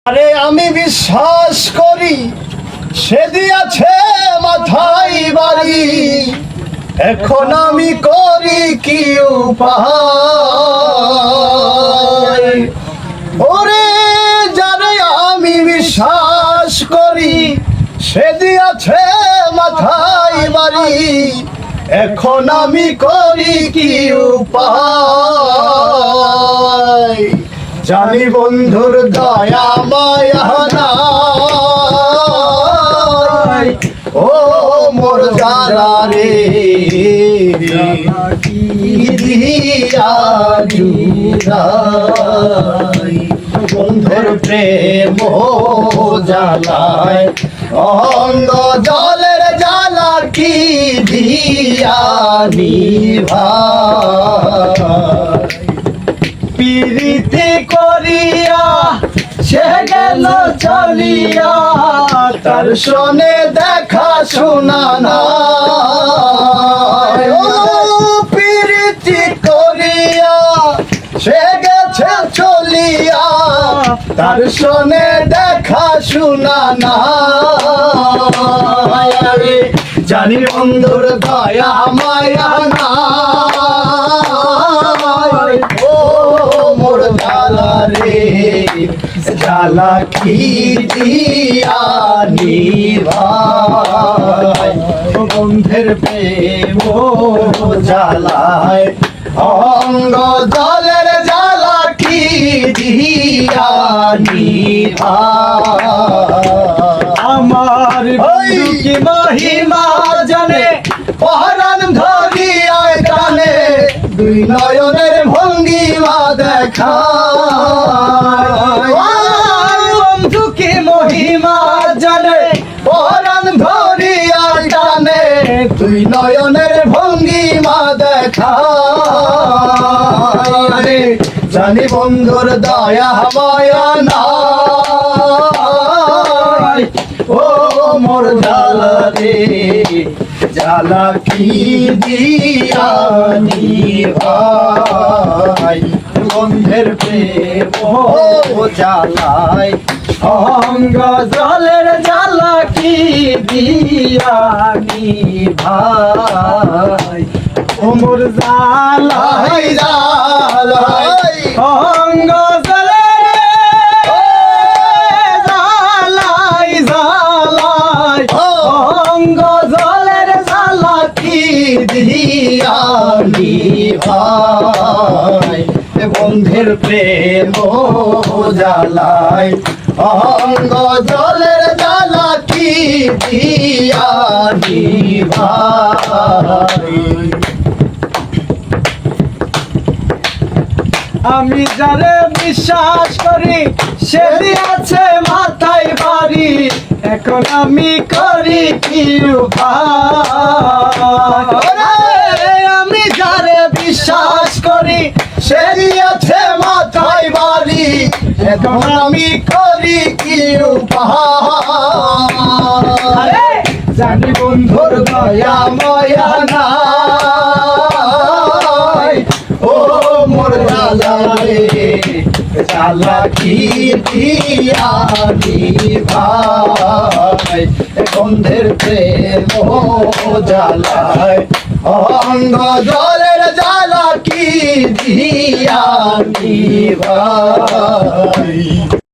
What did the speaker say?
আরে আমি বিশ্বাস করি সে দিয়েছে মাথায় বাড়ি, এখন আমি করি কি উপায়। ওরে যারে আমি বিশ্বাস করি সে দিয়েছে মাথায় বাড়ি, এখন আমি করি কি উপায়। জানি বন্ধুর দয়া মায়া নাই, ও মোর জালা রে কি দিয়া জুড়াই। বন্ধুর প্রেম জ্বালায় অঙ্গ জলের জ্বালা কি দিয়া নিভাই। প্রীতি করিয়া সে গেল চলিয়া, তার শোনে দেখা শোনা নাই। প্রীতি করিয়া সে গেছে চলিয়া, তার শোনে দেখা শোনা নাই। জানি বন্ধুর দয়া মায়া নাই, ও মোর জালা রে জালা কি দিয়া নিভাই। বন্ধের প্রেম জ্বালায় অঙ্গ জলের জ্বালা কি দিয়া নিভাই। আমার বন্ধু কি মহিমা জানে, পহরান ধরিয়া কানে দুই নয়নের ভঙ্গিমা দেখায়। বন্ধু কি মহিমা জানে, পহরান ধরিয়া কানে দুই নয়নের ভঙ্গিমা দেখায়। জানি বন্ধুর দয়া মায়া নাই, ও মোর জালা রে জালা কি দিয়া নিভাই। বন্ধের প্রেম জ্বালায় অঙ্গ জলের জ্বালা কি দিয়া নিভাই। ও মোর জালাই জালাই অঙ্গ জলের জালাই জালাই, অঙ্গ জলের জ্বালা কি দিয়া নিভাই। বন্ধের প্রেম জ্বালায় অঙ্গ জলের জ্বালা কি দিয়া নিভাই। আমি যারে বিশ্বাস করি সে দিয়েছে মাথায় বাড়ি, এখন আমি করি কি উপায়। আমি যারে বিশ্বাস করি সে দিয়েছে মাথায় বাড়ি, এখন আমি করি কি উপায়। জানি বন্ধুর দয়া মায়া নাই, ও মোর জালা রে জালা কি দিয়া নিভাই। বন্ধের প্রেম জ্বালায় অঙ্গ জলের জ্বালা কি দিয়া নিভাই।